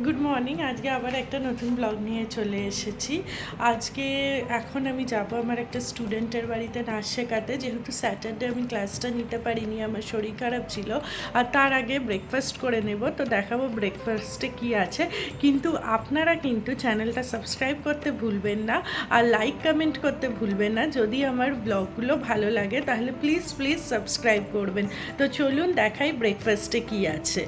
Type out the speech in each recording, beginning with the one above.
Good morning. আজকে আবার একটা নতুন ব্লগ নিয়ে চলে এসেছি। এখন আমি যাব আমার একটা স্টুডেন্টের বাড়িতে নাচ শেখাতে, যেহেতু স্যাটারডে আমি ক্লাসটা নিতে পারিনি, আমার শরীর খারাপ ছিল। আর তার আগে ব্রেকফাস্ট করে নেব, তো দেখাবো ব্রেকফাস্টে কি আছে। কিন্তু আপনারা কিন্তু চ্যানেলটা সাবস্ক্রাইব করতে ভুলবেন না, আর লাইক কমেন্ট করতে ভুলবেন না। যদি আমার ব্লগগুলো ভালো লাগে তাহলে প্লিজ প্লিজ সাবস্ক্রাইব করবেন। তো চলুন দেখাই ব্রেকফাস্টে কি আছে।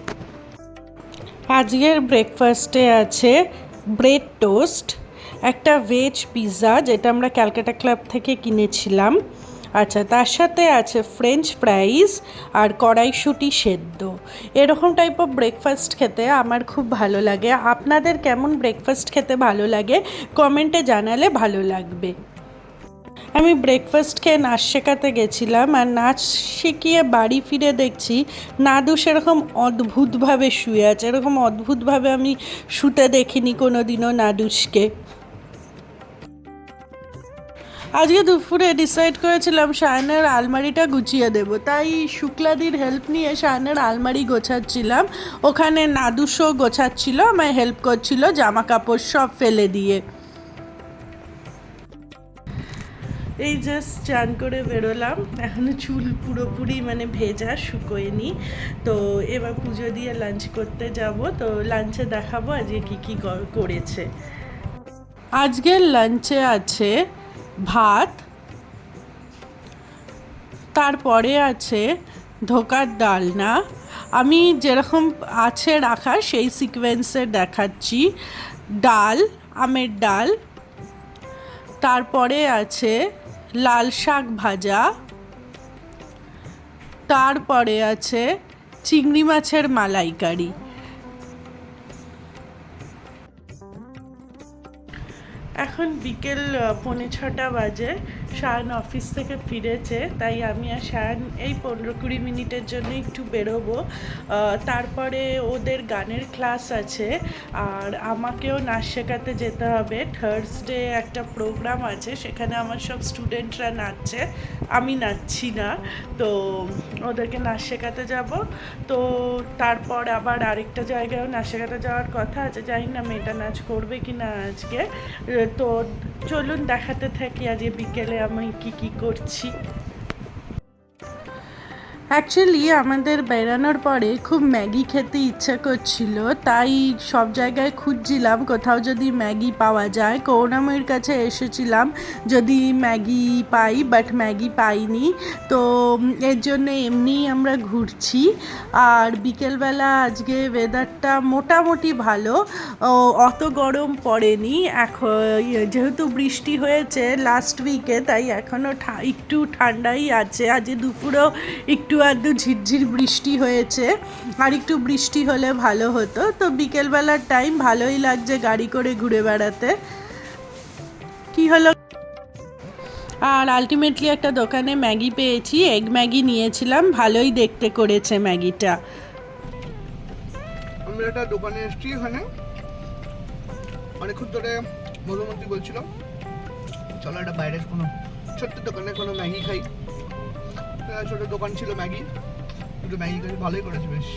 আজকের ব্রেকফাস্টে আছে ব্রেড টোস্ট, একটা ভেজ পিৎজা যেটা আমরা ক্যালকাটা ক্লাব থেকে কিনেছিলাম। আচ্ছা, তার সাথে আছে ফ্রেঞ্চ ফ্রাইজ আর কড়াইশুঁটি সেদ্ধ। এরকম টাইপ অফ ব্রেকফাস্ট খেতে আমার খুব ভালো লাগে। আপনাদের কেমন ব্রেকফাস্ট খেতে ভালো লাগে কমেন্টে জানালে ভালো লাগবে। আমি ব্রেকফাস্ট খেয়ে নাচ শেখাতে গেছিলাম, আর নাচ শিখিয়ে বাড়ি ফিরে দেখছি নাদু সেরকম অদ্ভুতভাবে শুয়ে আছে। এরকম অদ্ভুতভাবে আমি শুতে দেখিনি কোনো দিনও নাদুসকে। আজকে দুপুরে ডিসাইড করেছিলাম শায়নের আলমারিটা গুছিয়ে দেব, তাই শুক্লাদির হেল্প নিয়ে শায়নের আলমারি গোছাচ্ছিলাম। ওখানে নাদুসও গোছাচ্ছিল, আমায় হেল্প করছিল জামা কাপড় সব ফেলে দিয়ে। এই জাস্ট চান করে বেরোলাম, এখনও চুল পুরোপুরি ভেজা, শুকোয়নি। তো এবার পুজো দিয়ে লাঞ্চ করতে যাব, তো লাঞ্চে দেখাবো আজকে কী কী করেছে। আজকের লাঞ্চে আছে ভাত, তারপরে আছে ধোকার ডালনা। আমি যেরকম আছে রাখা সেই সিকোয়েন্সে দেখাচ্ছি। ডাল, আমের ডাল, তারপরে আছে লাল শাক ভাজা, তারপরে আছে চিংড়ি মাছের মালাইকারি। এখন বিকেল 5:45 বাজে। শায়ন অফিস থেকে ফিরেছে, তাই আমি আর শায়ন এই 15-20 মিনিটের জন্য একটু বেরোবো। তারপরে ওদের গানের ক্লাস আছে, আর আমাকেও নাচ শেখাতে যেতে হবে। থার্সডে একটা প্রোগ্রাম আছে, সেখানে আমার সব স্টুডেন্টরা নাচছে, আমি নাচছি না। তো ওদেরকে নাচ শেখাতে যাব। তো তারপর আবার আরেকটা জায়গায়ও নাচ শেখাতে যাওয়ার কথা আছে, জানি না মেয়েটা নাচ করবে কি না আজকে। তো চলুন দেখাতে থাকি আজকে বিকেলে আমি কি করছি। অ্যাকচুয়ালি আমাদের বেরানোর পরে খুব ম্যাগি খেতে ইচ্ছা করছিল, তাই সব জায়গায় খুঁজছিলাম কোথাও যদি ম্যাগি পাওয়া যায়। করুণাময়ীর কাছে এসেছিলাম যদি ম্যাগি পাই, বাট ম্যাগি পাইনি। তো এর জন্য এমনিই আমরা ঘুরছি। আর বিকেলবেলা আজকে ওয়েদারটা মোটামুটি ভালো, অত গরম পড়েনি। এখন যেহেতু বৃষ্টি হয়েছে লাস্ট উইকে, তাই এখনও একটু ঠান্ডাই আছে। আজ দুপুরেও একটু আধটু ঝিরঝির বৃষ্টি হয়েছে, আর একটু বৃষ্টি হলে ভালো হতো। তো বিকেলবেলার টাইম ভালোই লাগছে গাড়ি করে ঘুরে বেড়াতে। কি হলো, আর আলটিমেটলি একটা দোকানে ম্যাগি পেয়েছি, এগ ম্যাগি নিয়েছিলাম, ভালোই দেখতে করেছে ম্যাগিটা। আমি একটা দোকানে এসেছি, এখানে অনেকক্ষণ ধরে মধুমন্ত্রী বলছিল চলো একটা বাইরের কোনো ছোট্ট দোকানে কোনো ম্যাগি খাই। ছোট দোকান ছিল ম্যাগি, একটু ম্যাগি খাই, ভালোই করেছে বেশ।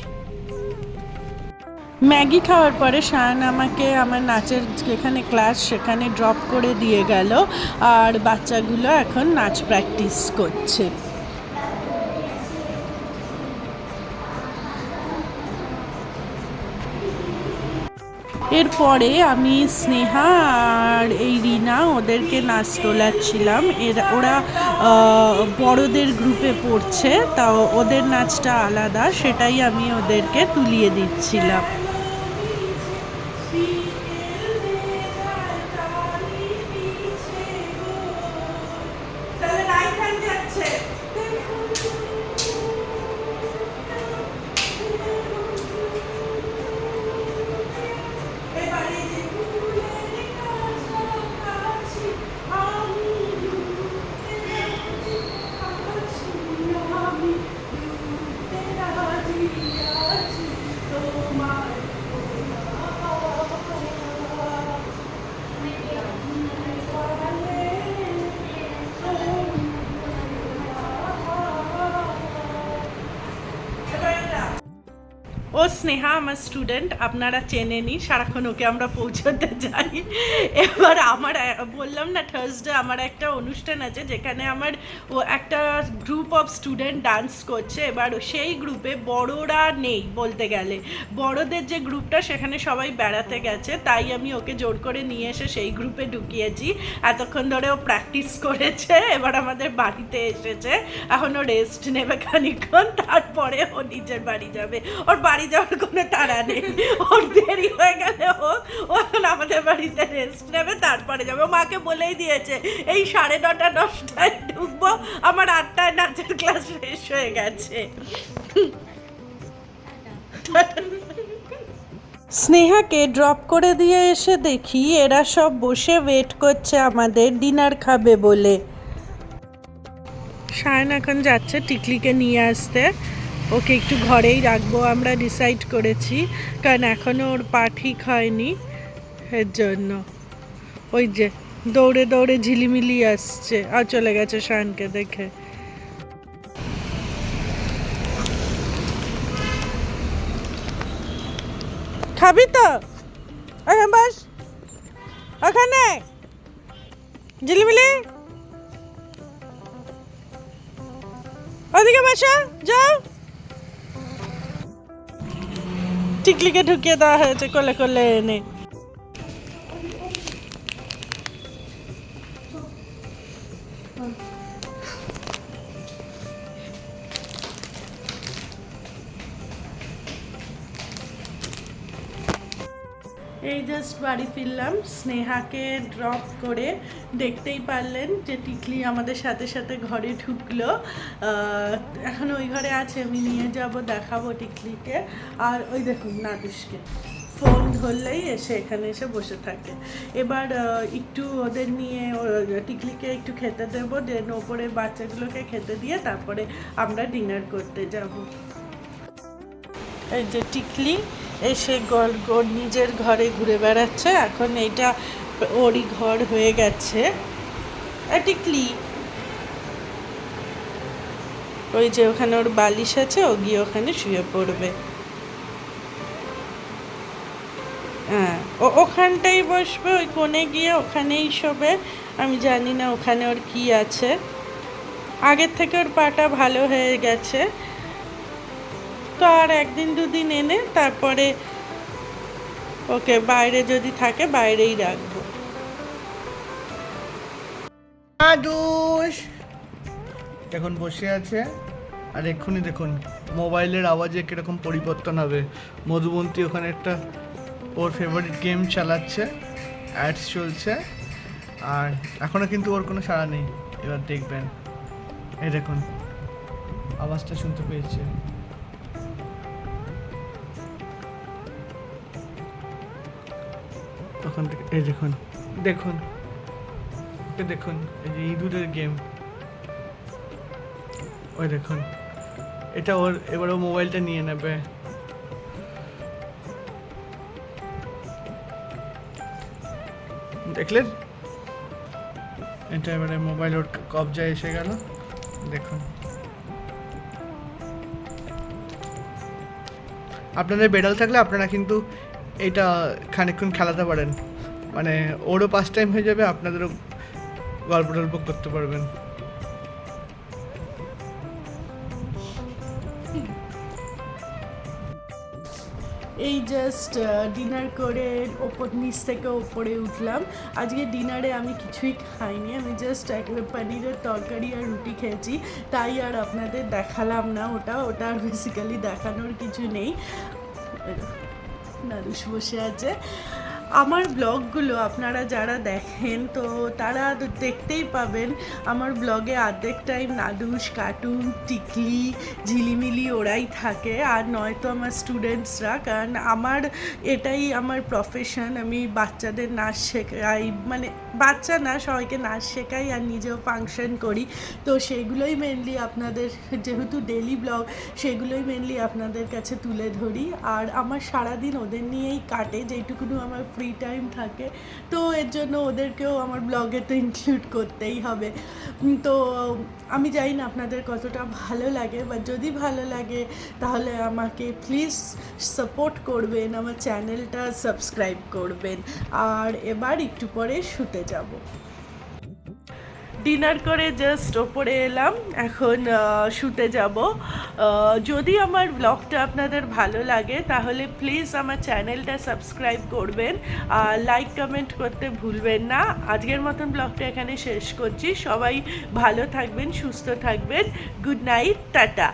ম্যাগি খাওয়ার পরে শায়ন আমাকে আমার নাচের যেখানে ক্লাস সেখানে ড্রপ করে দিয়ে গেল, আর বাচ্চাগুলো এখন নাচ প্র্যাকটিস করছে। এরপরে আমি স্নেহা আর এই রিনা ওদেরকে নাচ তোলাচ্ছিলাম। ওরা বড়দের গ্রুপে পড়ছে, তা ওদের নাচটা আলাদা, সেটাই আমি ওদেরকে তুলিয়ে দিচ্ছিলাম। ও স্নেহা আমার স্টুডেন্ট, আপনারা চেনেনি, সারাক্ষণ ওকে আমরা পৌঁছতে যাই। এবার আমার বললাম না থার্সডে আমার একটা অনুষ্ঠান আছে যেখানে আমার ও একটা গ্রুপ অফ স্টুডেন্ট ডান্স করছে। এবার সেই গ্রুপে বড়রা নেই বলতে গেলে, বড়দের যে গ্রুপটা সেখানে সবাই বেড়াতে গেছে, তাই আমি ওকে জোর করে নিয়ে এসে সেই গ্রুপে ঢুকিয়েছি। এতক্ষণ ধরে ও প্র্যাকটিস করেছে, এবার আমাদের বাড়িতে এসেছে, এখন ও রেস্ট নেবে খানিকক্ষণ, তারপরে ও নিজের বাড়ি যাবে। ওর বাড়ি যাওয়ার কোনো তাড়া নেই, ওর দেরি হয়ে গেলে ও এখন আমাদের বাড়িতে রেস্ট নেবে, তারপরে যাবে। ও মাকে বলেই দিয়েছে এই 9:30 10টায় ঢুকবো, আমার 8টায় নাচের ক্লাস শেষ হয়ে গেছে। স্নেহাকে ড্রপ করে দিয়ে এসে দেখি এরা সব বসে ওয়েট করছে আমাদের ডিনার খাবে বলে। শায়ন এখন যাচ্ছে টিকলিকে নিয়ে আসতে, ওকে একটু ঘরেই রাখবো আমরা ডিসাইড করেছি, কারণ এখনও ওর পা ঠিক হয়নি, এর জন্য। ওই যে দৌড়ে দৌড়ে ঝিলিমিলি আসছে, আর চলে গেছে শায়নকে দেখে। খাবি তো এখন বাস ওখানে ঝিলিমিলি, ওদিকে বসো, যাও। টিকলিকে ঢুকিয়ে দেওয়া হয়েছে কোলে কোলে এনে। এই জাস্ট বাড়ি ফিরলাম স্নেহাকে ড্রপ করে। দেখতেই পারলেন যে টিকলি আমাদের সাথে সাথে ঘরে ঢুকলো, এখন ওই ঘরে আছে, আমি নিয়ে যাব দেখাবো টিকলিকে। আর ওই দেখুন নাদুসকে ফোন ধরলেই এসে এখানে এসে বসে থাকে। এবার একটু ওদের নিয়ে টিকলিকে একটু খেতে দেবো, দেন ওপরে বাচ্চাগুলোকে খেতে দিয়ে তারপরে আমরা ডিনার করতে যাব। এই যে টিকলি এসে নিজের ঘরে ঘুরে বেড়াচ্ছে, এখন এইটা ওরই ঘর হয়ে গেছে। টিকলি ওই যে ওখানে ওর বালিশ আছে, ও গিয়ে ওখানে শুয়ে পড়বে। হ্যাঁ, ও ওখানটাই বসবে, ওই কোণে গিয়ে ওখানেই শোবে। আমি জানি না ওখানে ওর কি আছে, আগের থেকে ওর পাটা ভালো হয়ে গেছে, তো আর 1 দিন 2 দিন এনে তারপরে ওকে বাইরে যদি থাকে বাইরেই রাখবো। আদুস এখন বসে আছে, আর এক্ষুনি দেখুন মোবাইলের আওয়াজে কিরকম পরিবর্তন হবে। মধুবন্তী ওখানে একটা ওর ফেভারিট গেম চালাচ্ছে, অ্যাডস চলছে, আর এখনও কিন্তু ওর কোনো সাড়া নেই। এবার দেখবেন, এই দেখুন আওয়াজটা শুনতে পেয়েছে। তখন থেকে এই দেখুন দেখুন দেখুন, এই যে ইঁদুরের গেম, ওই দেখুন এটা ওর, এবার ও মোবাইলটা নিয়ে নেবে। দেখলেন, এটা এবারে মোবাইল ওর কবজায় এসে গেল। দেখুন আপনাদের বেড়াল থাকলে আপনারা কিন্তু এটা খানিকক্ষণ খেলাতে পারেন, মানে ওরও পাস টাইম হয়ে যাবে, আপনাদেরও গল্প টল্প করতে পারবেন। এই জাস্ট ডিনার করে নিচ থেকে ওপরে উঠলাম। আজকে ডিনারে আমি কিছুই খাইনি, আমি জাস্ট পনিরের তরকারি আর রুটি খেয়েছি, তাই আর আপনাদের দেখালাম না। ওটা আর বেসিক্যালি দেখানোর কিছু নেই। নারুষ বসে আছে। আমার ব্লগগুলো আপনারা যারা দেখেন তো তারা দেখতেই পাবেন আমার ব্লগে অর্ধেক টাইম নাদুস, কার্টুন, টিকলি, ঝিলিমিলি ওরাই থাকে, আর নয়তো আমার স্টুডেন্টসরা, কারণ আমার এটাই আমার প্রফেশন। আমি বাচ্চাদের নাচ শেখাই, মানে বাচ্চা না, সবাইকে নাচ শেখাই আর নিজেও ফাংশন করি। তো সেইগুলোই মেনলি আপনাদের, যেহেতু ডেলি ব্লগ, সেগুলোই মেনলি আপনাদের কাছে তুলে ধরি। আর আমার সারাদিন ওদের নিয়েই কাটে, যেইটুকুনো আমার ফ্রি টাইম থাকে। তো এর জন্য ওদেরকেও আমার ব্লগে তো ইনক্লুড করতেই হবে। তো আমি জানি না আপনাদের কতটা ভালো লাগে, বা যদি ভালো লাগে তাহলে আমাকে প্লিজ সাপোর্ট করবেন, আমার চ্যানেলটা সাবস্ক্রাইব করবেন। আর এবার একটু পরে শুতে যাব। ডিনার করে জাস্ট ওপরে এলাম, এখন শুতে যাব। যদি আমার ব্লগটা আপনাদের ভালো লাগে তাহলে প্লিজ আমার চ্যানেলটা সাবস্ক্রাইব করবেন, আর লাইক কমেন্ট করতে ভুলবেন না। আজকের মতন ব্লগটা এখানে শেষ করছি। সবাই ভালো থাকবেন, সুস্থ থাকবেন। Good night, tata.